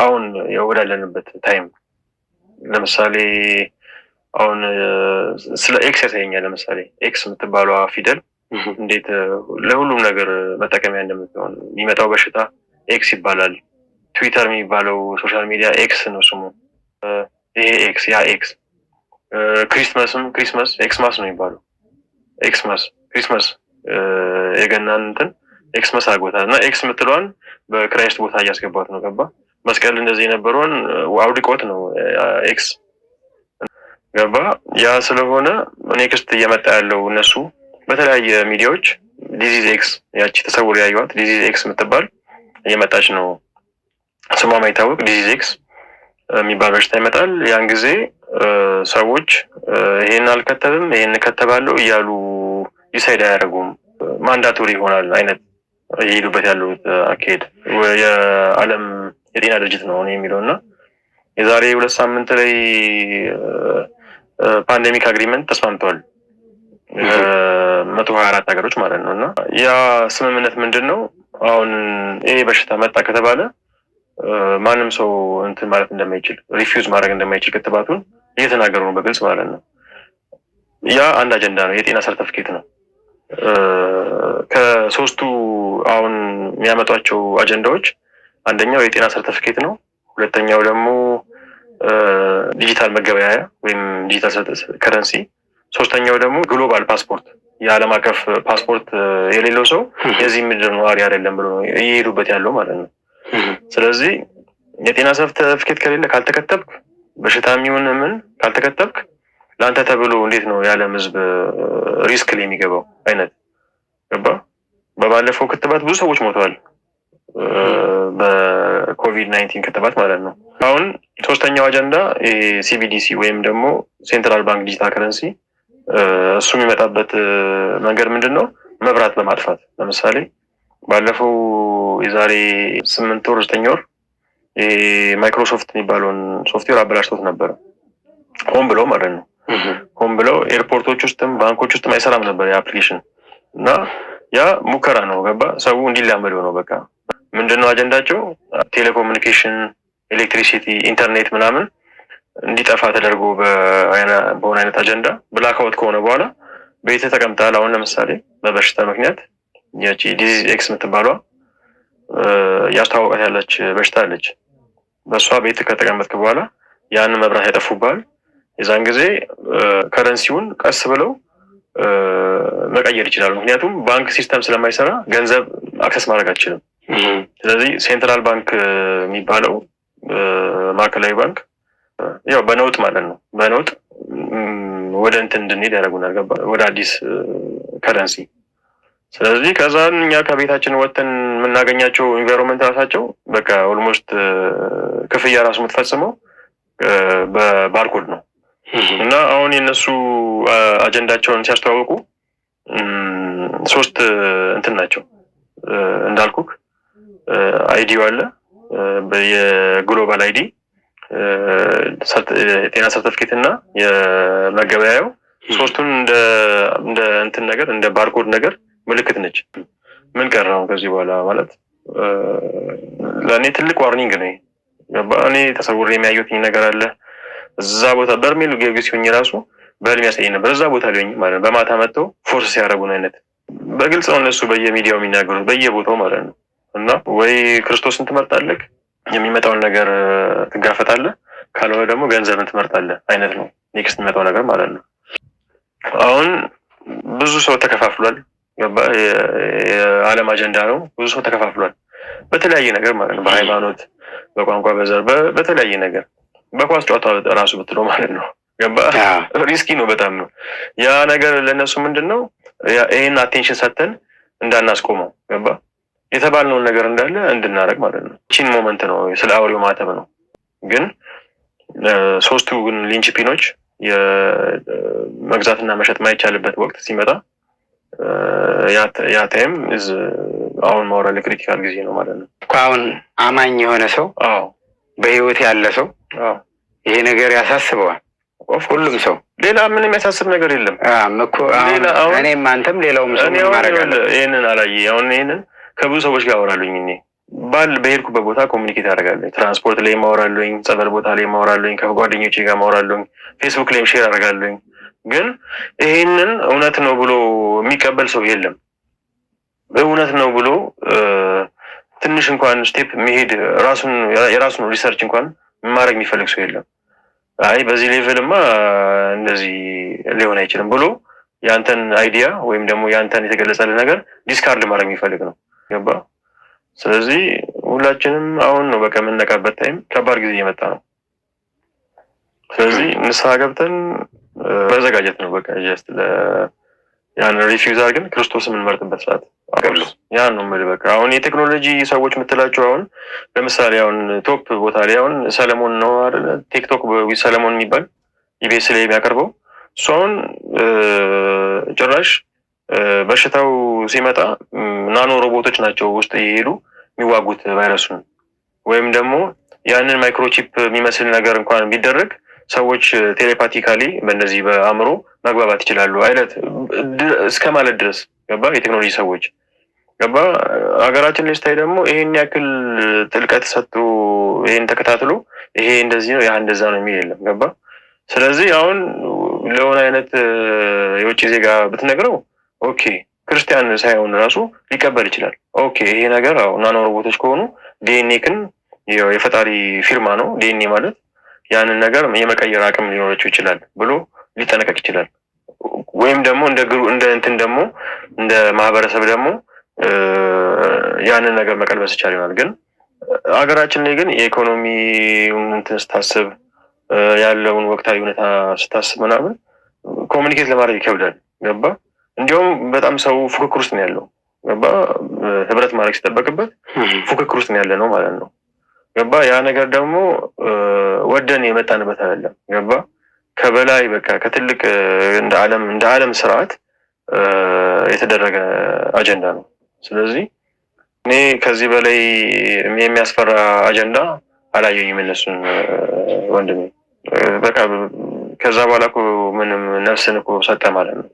አሁን ወዳለንበት ታይም ለምሳሌ አሁን ስለ ኤክስ ያሳየኛል። ለምሳሌ ኤክስ የምትባሏ ፊደል እንዴት ለሁሉም ነገር መጠቀሚያ እንደምትሆን የሚመጣው በሽታ ኤክስ ይባላል። ትዊተር የሚባለው ሶሻል ሚዲያ ኤክስ ነው ስሙ። ይሄ ኤክስ ያ ኤክስ። ክሪስማስ ኤክስማስ ነው የሚባለው። ኤክስማስ ክሪስማስ የገናን እንትን ኤክስማስ አድርጎታል። እና ኤክስ የምትለዋን በክራይስት ቦታ እያስገባት ነው። ገባ? መስቀል እንደዚህ የነበረውን አውድቆት ነው ኤክስ ገባ? ያ ስለሆነ ኔክስት እየመጣ ያለው እነሱ በተለያየ ሚዲያዎች ዲዚዝ ኤክስ ያቺ ተሰውሮ ያዩዋት ዲዚዝ ኤክስ የምትባል እየመጣች ነው። ስሟ ማይታወቅ ዲዚዝ ኤክስ የሚባል በሽታ ይመጣል። ያን ጊዜ ሰዎች ይሄን አልከተብም ይሄን ከተባለው እያሉ ዲሳይድ አያደርጉም። ማንዳቶሪ ይሆናል አይነት እየሄዱበት ያሉት አካሄድ የዓለም የጤና ድርጅት ነው የሚለው እና የዛሬ 2 ሳምንት ላይ ፓንዴሚክ አግሪመንት ተስማምተዋል 124 ሀገሮች ማለት ነው። እና ያ ስምምነት ምንድን ነው? አሁን ይሄ በሽታ መጣ ከተባለ ማንም ሰው እንትን ማለት እንደማይችል ሪፊውዝ ማድረግ እንደማይችል ክትባቱን እየተናገሩ ነው በግልጽ ማለት ነው። ያ አንድ አጀንዳ ነው፣ የጤና ሰርተፊኬት ነው። ከሶስቱ አሁን የሚያመጧቸው አጀንዳዎች አንደኛው የጤና ሰርተፊኬት ነው። ሁለተኛው ደግሞ ዲጂታል መገበያያ ወይም ዲጂታል ከረንሲ። ሶስተኛው ደግሞ ግሎባል ፓስፖርት፣ የዓለም አቀፍ ፓስፖርት የሌለው ሰው የዚህ ምድር ነዋሪ አይደለም ብሎ እየሄዱበት ያለው ማለት ነው። ስለዚህ የጤና ሰርተፊኬት ከሌለ ካልተከተብክ፣ በሽታ የሚሆን ምን ካልተከተብክ ለአንተ ተብሎ እንዴት ነው የዓለም ሕዝብ ሪስክ ላይ የሚገባው አይነት ገባ? በባለፈው ክትባት ብዙ ሰዎች ሞተዋል፣ በኮቪድ-19 ክትባት ማለት ነው። አሁን ሶስተኛው አጀንዳ ሲቢዲሲ ወይም ደግሞ ሴንትራል ባንክ ዲጂታል ከረንሲ። እሱ የሚመጣበት መንገድ ምንድን ነው? መብራት በማጥፋት ለምሳሌ ባለፈው የዛሬ 8 ወር 9 ወር ማይክሮሶፍት የሚባለውን ሶፍትዌር አበላሽቶት ነበረ፣ ሆን ብለው ማለት ነው። ሆን ብለው ኤርፖርቶች ውስጥም ባንኮች ውስጥም አይሰራም ነበር የአፕሊኬሽን እና ያ ሙከራ ነው ገባ? ሰው እንዲላመደው ነው በቃ። ምንድነው አጀንዳቸው? ቴሌኮሙኒኬሽን፣ ኤሌክትሪሲቲ፣ ኢንተርኔት ምናምን እንዲጠፋ ተደርጎ በሆነ አይነት አጀንዳ ብላክአውት ከሆነ በኋላ ቤት ተቀምጣል። አሁን ለምሳሌ በበሽታ ምክንያት ያቺ ዲዚዝ ኤክስ የምትባሏ ያስተዋወቃት ያለች በሽታ አለች። በእሷ ቤት ከተቀመጥክ በኋላ ያን መብራት ያጠፉባል። የዛን ጊዜ ከረንሲውን ቀስ ብለው መቀየር ይችላሉ። ምክንያቱም ባንክ ሲስተም ስለማይሰራ ገንዘብ አክሰስ ማድረግ አትችልም። ስለዚህ ሴንትራል ባንክ የሚባለው ማዕከላዊ ባንክ ያው በነውጥ ማለት ነው፣ በነውጥ ወደ እንትን እንድንሄድ ያደርጉናል ገባ? ወደ አዲስ ከረንሲ። ስለዚህ ከዛን እኛ ከቤታችን ወጥተን የምናገኛቸው ኢንቫይሮንመንት ራሳቸው በቃ ኦልሞስት ክፍያ ራሱ የምትፈጽመው በባርኮድ ነው። እና አሁን የነሱ አጀንዳቸውን ሲያስተዋውቁ 3 እንትን ናቸው እንዳልኩክ። አይዲው አለ፣ የግሎባል አይዲ፣ የጤና ሰርተፊኬት እና የመገበያየው ሶስቱን እንደ እንትን ነገር እንደ ባርኮድ ነገር ምልክት ነች። ምን ቀረው ከዚህ በኋላ ማለት ለእኔ ትልቅ ዋርኒንግ ነው። እኔ ተሰውሬ የሚያዩት ነገር አለ እዛ ቦታ በርሜል ጊዮርጊስ ሲሆን ራሱ በህልም ያሳየኝ ነበር። እዛ ቦታ ሊሆኝ ማለት በማታ መጥተው ፎርስ ሲያደርጉን አይነት በግልጽ ነው እነሱ በየሚዲያው የሚናገሩት በየቦታው ማለት ነው። እና ወይ ክርስቶስን ትመርጣለህ የሚመጣውን ነገር ትጋፈጣለህ፣ ካልሆነ ደግሞ ገንዘብን ትመርጣለህ አይነት ነው ኔክስት የሚመጣው ነገር ማለት ነው። አሁን ብዙ ሰው ተከፋፍሏል ገባ? የዓለም አጀንዳ ነው። ብዙ ሰው ተከፋፍሏል በተለያየ ነገር ማለት ነው። በሃይማኖት፣ በቋንቋ፣ በዘር፣ በተለያየ ነገር። በኳስ ጨዋታ ራሱ ብትለው ማለት ነው ገባ? ሪስኪ ነው በጣም ነው ያ ነገር። ለነሱ ምንድነው ይሄን አቴንሽን ሰጥተን እንዳናስቆመው ገባ? የተባልነውን ነገር እንዳለ እንድናረግ ማለት ነው። ቺን ሞመንት ነው ስለ አውሬው ማተብ ነው። ግን 3ቱ ግን ሊንችፒኖች የመግዛትና መሸጥ ማይቻልበት ወቅት ሲመጣ ያ ታይም አሁን ሞራል ክሪቲካል ጊዜ ነው ማለት ነው። አሁን አማኝ የሆነ ሰው በህይወት ያለ ሰው ይሄ ነገር ያሳስበዋል። ሁሉም ሰው ሌላ ምንም ያሳስብ ነገር የለም። እኔም አንተም ሌላውም ሰው ይሄንን አላየ። አሁን ይሄንን ከብዙ ሰዎች ጋር አወራሉኝ እኔ በሄድኩበት ቦታ ኮሚኒኬት አደርጋለሁ። ትራንስፖርት ላይ ማወራለሁኝ፣ ጸበል ቦታ ላይ ማወራለሁኝ፣ ከጓደኞቼ ጋር ማወራለሁኝ፣ ፌስቡክ ላይም ሼር አደርጋለሁኝ። ግን ይሄንን እውነት ነው ብሎ የሚቀበል ሰው የለም። እውነት ነው ብሎ ትንሽ እንኳን ስቴፕ መሄድ የራሱን ሪሰርች እንኳን ማድረግ የሚፈልግ ሰው የለም። አይ በዚህ ሌቭልማ እንደዚህ ሊሆን አይችልም ብሎ ያንተን አይዲያ ወይም ደግሞ ያንተን የተገለጸልን ነገር ዲስካርድ ማድረግ የሚፈልግ ነው። ገባ? ስለዚህ ሁላችንም አሁን ነው በቃ የምንነቃበት ታይም፣ ከባድ ጊዜ እየመጣ ነው። ስለዚህ ንስሐ ገብተን መዘጋጀት ነው በቃ ጀስት ያን ሪፊውዝ አድርገን ክርስቶስን የምንመርጥበት ሰዓት አቀብሉ። ያን ነው የምልህ በቃ አሁን የቴክኖሎጂ ሰዎች የምትላቸው አሁን ለምሳሌ አሁን ቶፕ ቦታ ላይ አሁን ሰለሞን ነው አይደለ? ቲክቶክ ሰለሞን የሚባል ኢቢኤስ ላይ የሚያቀርበው እሱ አሁን ጭራሽ በሽታው ሲመጣ ናኖ ሮቦቶች ናቸው ውስጥ እየሄዱ የሚዋጉት ቫይረሱን፣ ወይም ደግሞ ያንን ማይክሮቺፕ የሚመስል ነገር እንኳን ቢደረግ ሰዎች ቴሌፓቲካሊ በእነዚህ በአእምሮ መግባባት ይችላሉ አይነት እስከ ማለት ድረስ ገባ። የቴክኖሎጂ ሰዎች ገባ። ሀገራችን ላይ ስታይ ደግሞ ይሄን ያክል ጥልቀት ሰጥቶ ይሄን ተከታትሎ ይሄ እንደዚህ ነው ያ እንደዛ ነው የሚል የለም። ገባ። ስለዚህ አሁን ለሆነ አይነት የውጭ ዜጋ ብትነግረው ኦኬ ክርስቲያን ሳይሆን ራሱ ሊቀበል ይችላል። ኦኬ ይሄ ነገር ናኖ ሮቦቶች ከሆኑ ዲኤንኤክን የፈጣሪ ፊርማ ነው ዲኤንኤ ማለት ያንን ነገር የመቀየር አቅም ሊኖራቸው ይችላል ብሎ ሊጠነቀቅ ይችላል። ወይም ደግሞ እንደ እንትን ደግሞ እንደ ማህበረሰብ ደግሞ ያንን ነገር መቀልበስ ይቻል ይሆናል። ግን ሀገራችን ላይ ግን የኢኮኖሚውን እንትን ስታስብ ያለውን ወቅታዊ ሁኔታ ስታስብ ምናምን ኮሚኒኬት ለማድረግ ይከብዳል። ገባ። እንዲሁም በጣም ሰው ፉክክር ውስጥ ነው ያለው። ገባ። ህብረት ማድረግ ሲጠበቅበት ፉክክር ውስጥ ነው ያለ ነው ማለት ነው። ገባ። ያ ነገር ደግሞ ወደን የመጣንበት አይደለም። ገባ። ከበላይ በቃ ከትልቅ እንደ ዓለም ስርዓት የተደረገ አጀንዳ ነው። ስለዚህ እኔ ከዚህ በላይ የሚያስፈራ አጀንዳ አላየኝም እነሱን ወንድሜ። በቃ ከዛ በኋላ እኮ ምንም ነፍስን እኮ ሰጠ ማለት ነው።